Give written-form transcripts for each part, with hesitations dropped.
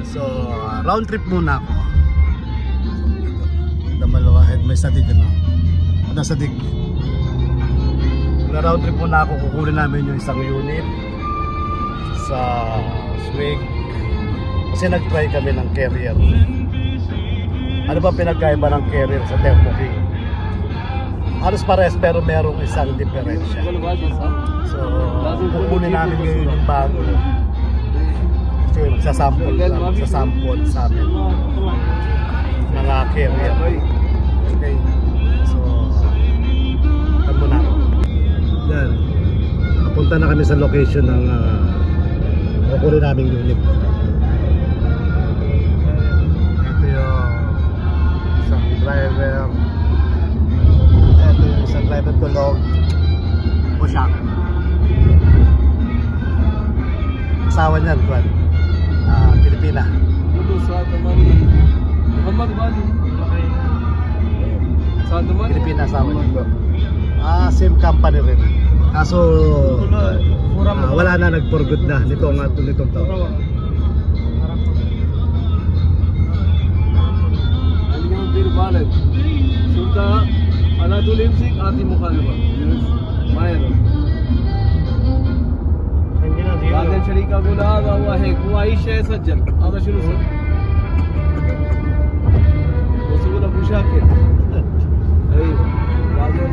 So, round trip muna ako. Damalawa head may sadig ano. Ada sadig. Round trip muna ako, kukunin namin yung isang unit sa Swig. Kasi nag-try kami ng carrier. Ano ba pinagkaiba ng carrier sa Tempo King? Halos pares pero merong isang diferensya. So, kukunin namin ngayon yung bago. So, magsasample sa amin mga carrier. Okay. So, ano na ako. Yan. Napunta na kami sa location ng kukunin naming unit. Ito yung isang driver. Ito yung isang driver tulog. Busyak. Asawa niyan, Juan. Pilipina. Pilipina asawa niya. Same company rin. Kaso wala na, nag-for good na nitong taon. Şurada Anadolu Emsik Ati Mukhalifa Mayer بعدين شريك أقول هذا هو هيك هو أي شيء سجل هذا شنو سجل وصول أبو شاكر أيوه بعدين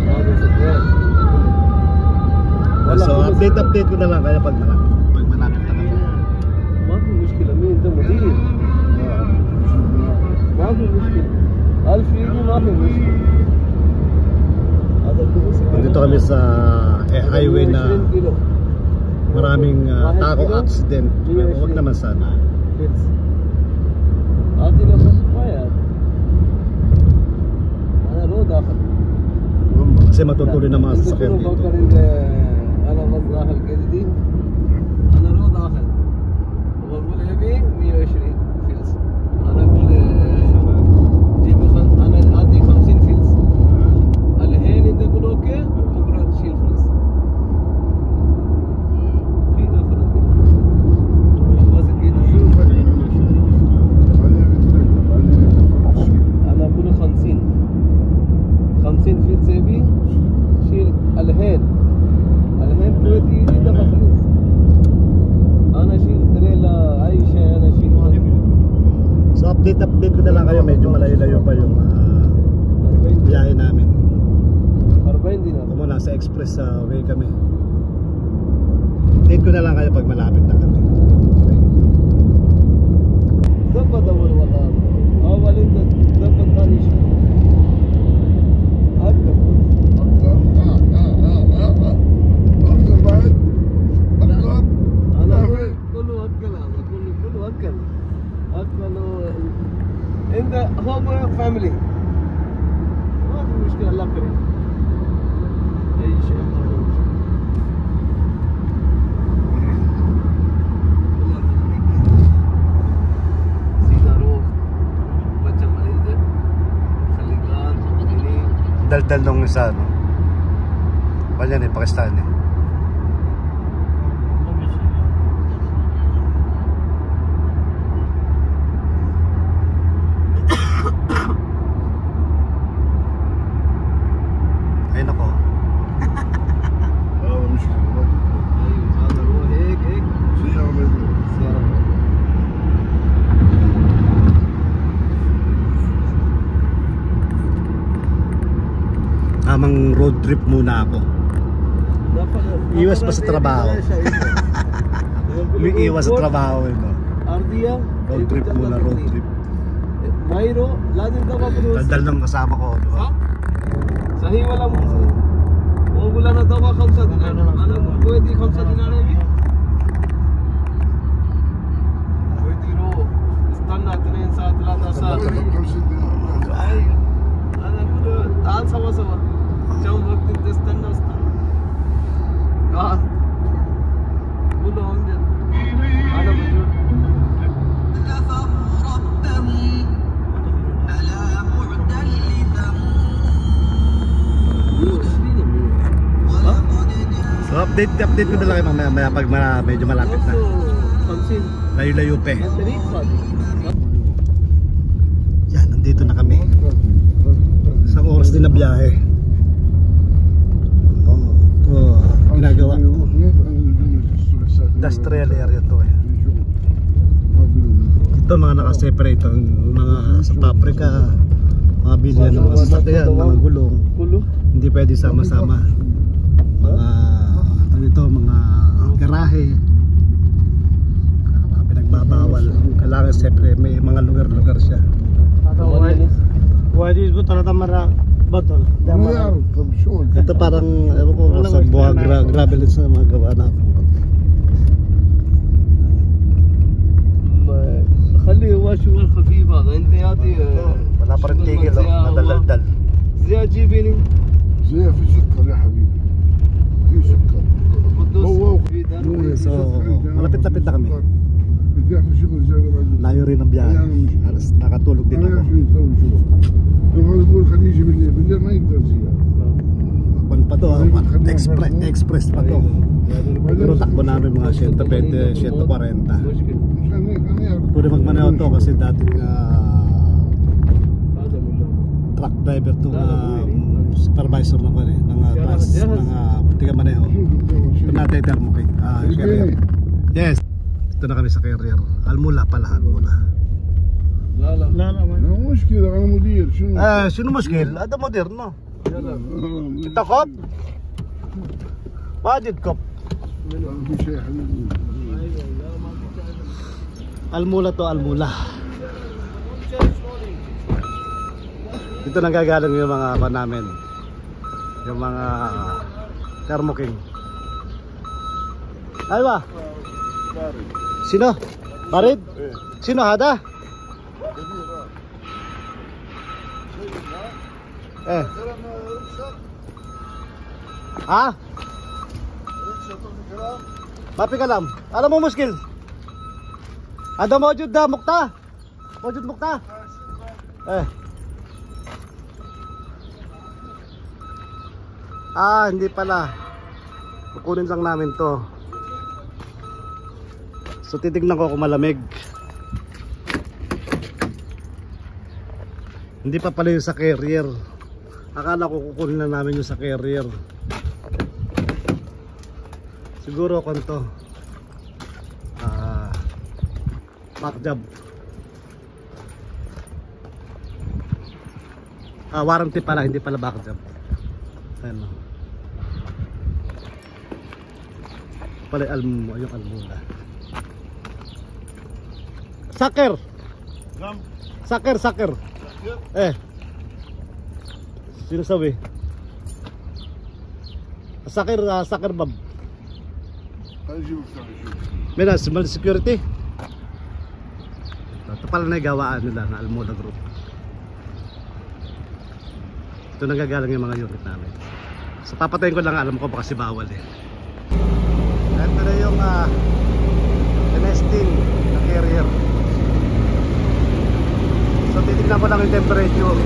هذا سجل So update ko na lang kaya pag malapit na kami. ما في مشكلة مين أنت مدير ما في مشكلة 1000 يجي ما في مشكلة. Dito kami sa highway na maraming tao accident. Huwag naman sana. Kasi matutuloy na mga sasakyan dito. Update ko na lang kayo, medyo malayo-layo pa yung biyahe namin. Ito muna sa express way kami. Update ko na lang kayo pag malapit na kami. ظبط اول والله اول انت ظبط طريق اكثر بعد انا كله اكل هذا كله اكل انت هوم فاميلي ما في مشكله الله كريم اي شيء ما في مشكله Daldal nung isa, no? Wala yan, Pakistan eh. Ay nako. Tamang road trip muna ako. Iwas pa sa trabaho. Iwas sa trabaho eh, no? Road trip muna, road trip. Daldal ng kasama ko, di ba? صحيح ولا مو صحيح؟ وأقول أنا دواء 5 دينار أنا ودي 5 دينار أبي ودي روح استنى 2 ساعة 3 ساعات أيوه أنا أقول تعال سوا كم وقت أنت استنى قال قول له أمجد أنا موجود So update ko na lang kayo mamaya pag medyo malapit na. Layo-layo pa. Yan, nandito na kami. Isang oras din na biyahe. Ginagawa. Industrial area to eh. Ito mga nakaseparate ang mga sa paprika, mga bilihan ng mga sasakyan, mga gulong. Hindi pwede sama-sama. Mga garahe, pinagbabawal. Kailangan siyempre may mga lugar-lugar siya. Ito parang ewan ko sa buha gravel sa mga gawa na. خليه هو شغل خفيف هذا انت ياتي wala pa rin tigil, nadaldal. زي جيبيني زي في سكر يا حبيبي في سكر So malapit-lapit na kami. Layo rin ang biyahe. Alas nakatulog din ako. Pan pa to, express pa to. Pero takbo namin mga 120, 140. Pwede magmaneho to kasi dati truck driver to, supervisor na pa rin ng bus, ng tiga maneho. Ito natin Thermocake, carrier. Yes, ito na kami sa carrier. Almula pala, Almula. لا مشكلة أنا مدير شنو؟ شنو مشكلة؟ هذا مودرن. أنت كوب؟ واجد كوب. في شيء حبيبي. Almula to, Almula. Dito nanggagaling yung mga pa namin. Yung mga Thermocake. Aywa. Sino? Barid? Sino hada? ها ما في كلام هذا مو مشكل هذا موجود ده مقطع موجود مقطع hindi pala kukunin lang namin to. So titignan ko kung malamig. Hindi pa pala yung sa carrier. Akala ko kukunin na namin yung sa carrier. Siguro kung to back job. Warranty pala, hindi pala back job. Ayan o. Pala yung Almula. Saker. Saker. Sino sabi? Saker Bob. Mena, small security. Ito pala na gawaan nila na Almula Group. Ito nagagalang yung mga unit namin. So papatayin ko lang, alam ko kasi bawal eh. Ito na yung nesting na carrier. So titignan mo lang yung temperature.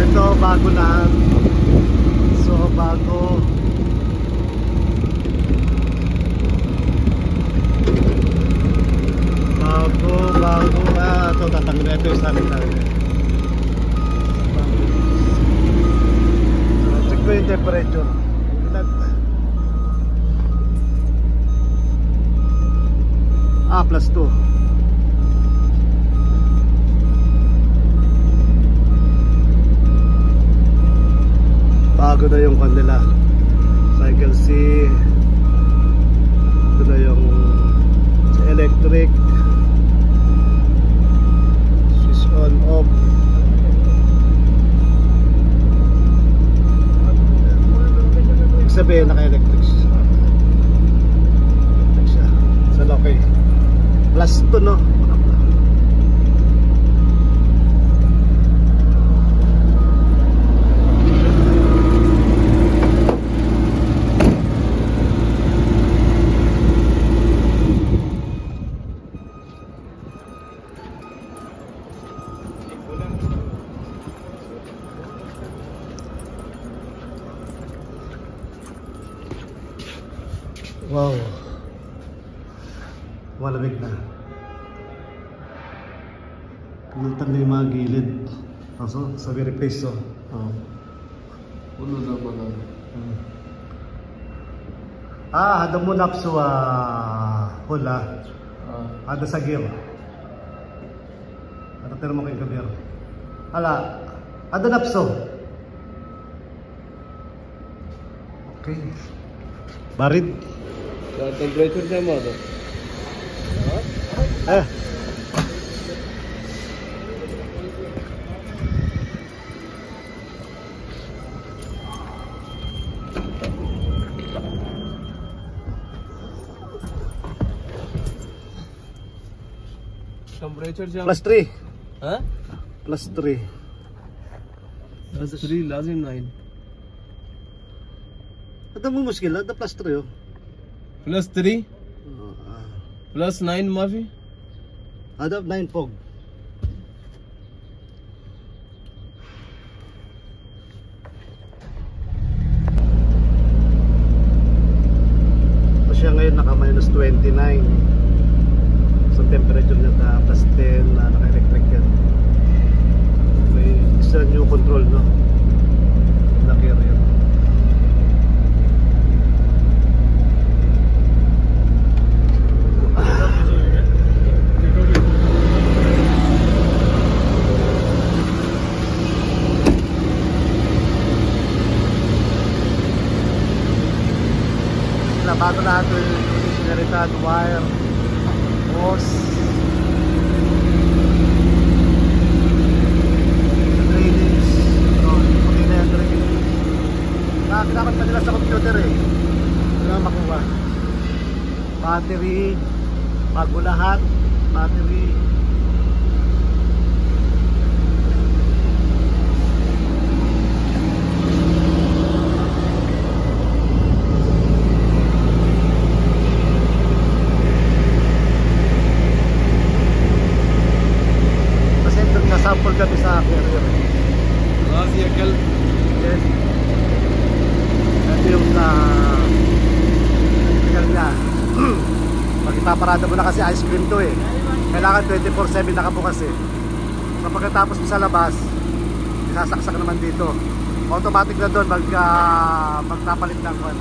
Ito bago lang. So bago. Ito tatanggalin. Ito yung saling tayo. So check ko yung temperature. +2. Bago na yung kanila Cycle C. Ito na yung electric. Switch on off. Ibig sabihin naka-electric siya. So okay. +2 no. Wow. Malamig na. Pinultan na yung mga gilid. So, sa very place, so. Oh. Ulo na ba na? Ada mo napso hula. Ada sa gear. Ada tero mo kayong kabir. Hala, ada napso. Okay. Barid. Temperature niya mo ito? Temperature niya? +3. Ha? +3. +3 lazim 9. Ada mo muskil, ada +3 oh. +3? +9 माफी? Ada 9 pog. Siya ngayon naka -29. So temperature niya ta +10 na naka-electric yan. May isa new control no. Na carrier. Bago lahat yung sinaritan, wire, hose, drainage, ito, pati na yung drainage. Kailangan pa nila sa computer eh. Kailangan makuha. Battery, bago lahat, battery. Sample kami sa carrier. Razi Akal. Yes. Ito yung electrical niya. Pag ipaparada mo na kasi ice cream to eh. Kailangan 24/7 nakabukas eh. So pagkatapos mo sa labas, isasaksak naman dito. Automatic na doon magpapalit ng kwan.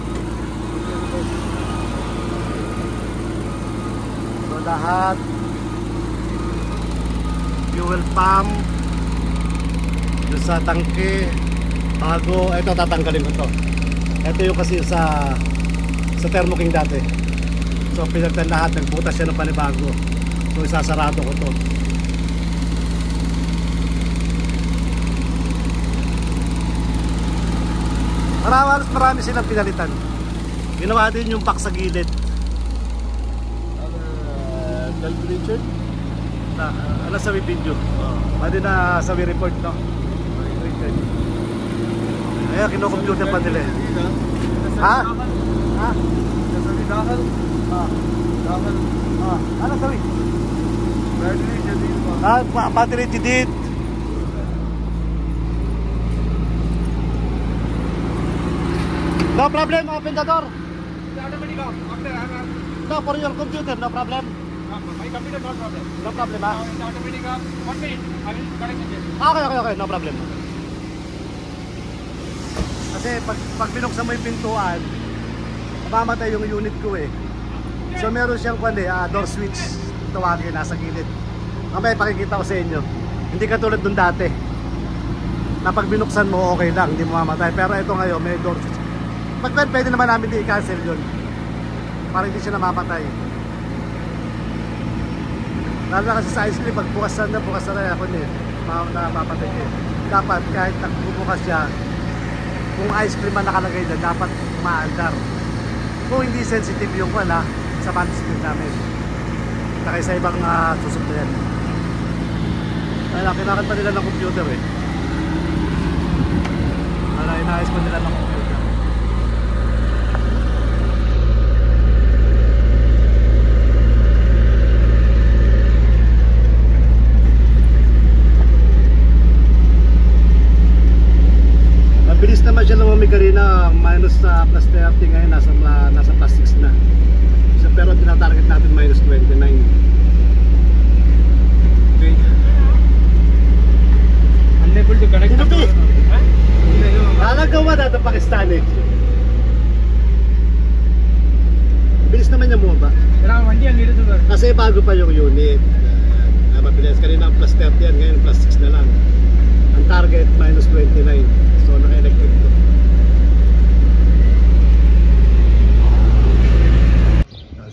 So lahat fuel pump yung sa tangke bago, ito tatanggalin ko to. Ito yung kasi sa Thermo King dati, so pinagtan lahat, nagbutas siya ng panibago, so isasarado ko to. Marami silang pinalitan. Ginawa din yung back sa gilid. Calculator? Ano sa video? Pwede na sa report no? Ayan, kino-computer pa nila eh. Ha? Ha? Dahil? Dahil? Ano sabi? Battery jadid Ah, battery jadid. No problem, open the door. automatic off after No, for your computer, no problem. my computer no problem. No problem ha? It's automatic off. 1 minute. I will connect with it. Okay, no problem. Kasi pag binuksan mo yung pintuan, mamatay yung unit ko eh. So meron siyang door switch, tawagin, nasa gilid. Mamaya pakikita ko sa inyo. Hindi katulad nung dati na pag binuksan mo okay lang, hindi mo mamatay. Pero ito ngayon may door switch. Pwede naman namin di i-cancel yun para hindi siya namapatay. Lalo na kasi sa ice cream, pag bukas na ako namapatay eh. Dapat kahit nagbubukas siya, kung ice cream ang nakalagay dyan, dapat maandar. Kung hindi sensitive yung sa management namin. Saka sa ibang susok na yan. Kailangan pa nila ng computer eh. Inaayos pa nila ng computer. Mabilis naman siya lumamig kanina. minus plus 30 ngayon, nasa plus 6 na. So, pero tinatarget natin minus 29. Okay. Unable to connect. Sino ba? Nagawa na ito Pakistani. Bilis naman niya mo ba? വണ്ടി അങ്ങ് എടുത്തു sir. Kasi bago pa yung unit. Mabilis kanina ang plus 30 yan, ngayon plus 6 na lang. Ang target minus 29. So naka-electric to.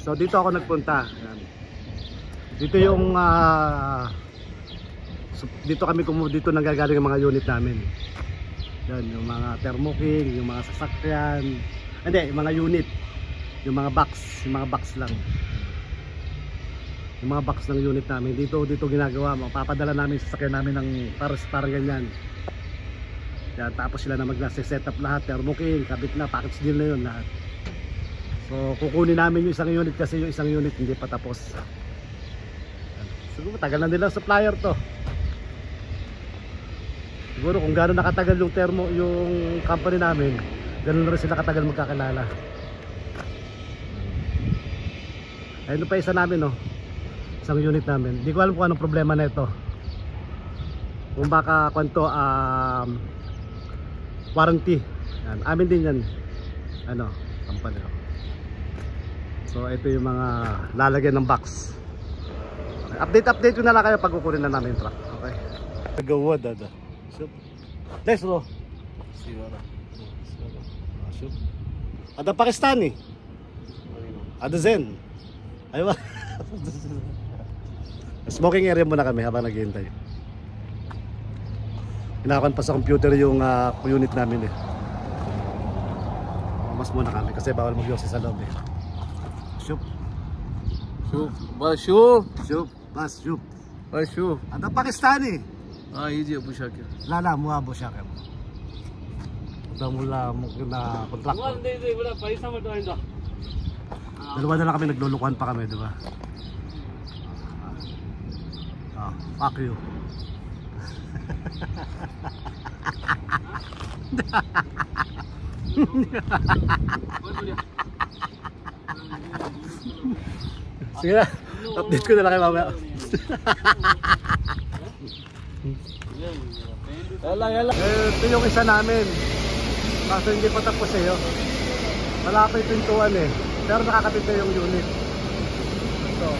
So dito ako nagpunta. Dito yung dito nanggagaling ang mga unit namin. Yan, yung mga Thermo King, yung mga sasakyan. Hindi, yung mga unit. Yung mga box lang. Yung mga box ng unit namin dito ginagawa. Mapapadala namin sa sasakyan namin ng parang ganyan. Yan, tapos sila na mag-set up lahat. Thermo King, kabit na, package deal na yun lahat. So kukunin namin yung isang unit kasi yung isang unit hindi pa tapos. Siguro tagal na nilang supplier to. Siguro kung gano'n nakatagal yung company namin, gano'n rin sila katagal magkakilala. Ayun pa isa namin, no? Isang unit namin. Hindi ko alam kung anong problema na ito. Kung baka kwanto warranty. Yan. Amin din yan. Company. So ito yung mga lalagyan ng box. Okay. Update ko na lang kayo pag kukunin na namin yung truck. Okay. Nagawa dada. Let's go. Ada Pakistani. Ada Zen. Aywa. Smoking area muna kami habang naghihintay. Inakuan pa sa computer yung unit namin eh. Mas muna kami kasi bawal mag-yosi sa loob eh. Shoop. Bas shoop. Ada Pakistani. ये जी अबू Shakir. Lala mo Abu Shakir. Mula na kontrak. Dalawa na lang kami, naglulukuhan pa kami, di ba? Fuck you. Sige na, update ko na lang kayo mamaya. Ito yung isa namin. Kaso hindi pa tapos eh. Malapit pintuan eh. Pero nakakapit na yung unit. So ito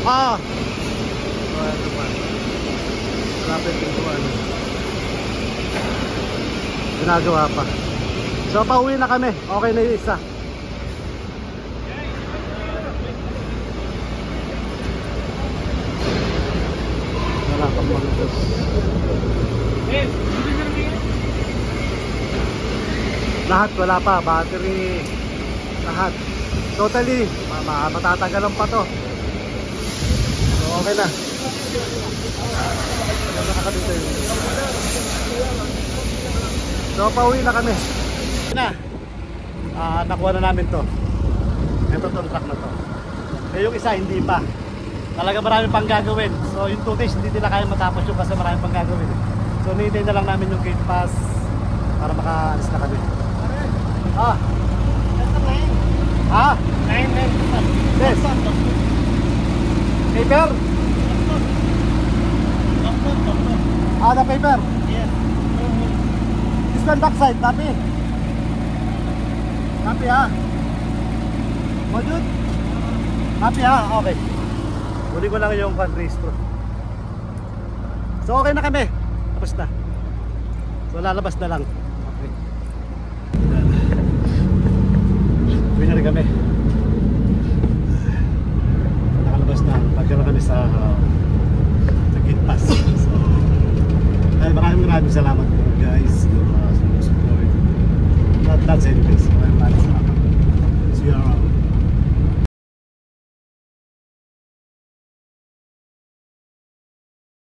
pa. Malapit pintuan. Ginagawa pa. So pauwi na kami. Okay na yung isa. Lahat wala pa, battery, lahat. Totally, matatagalan pa to. So okay na. So pauwi na kami. Nakuha na namin to. Ito tong truck na to. Eh yung isa hindi pa. Talaga marami pang gagawin. So yung 2 days hindi nila kaya matapos yung kasi marami pang gagawin. So nihintay na lang namin yung gate pass para makaalis na kami. Yes. Paper? The paper? Yes. This one backside, copy? Copy Module? Copy okay. Huli ko lang yung registro. So okay na kami. Tapos na. So lalabas na lang. Okay. Uwi na rin kami.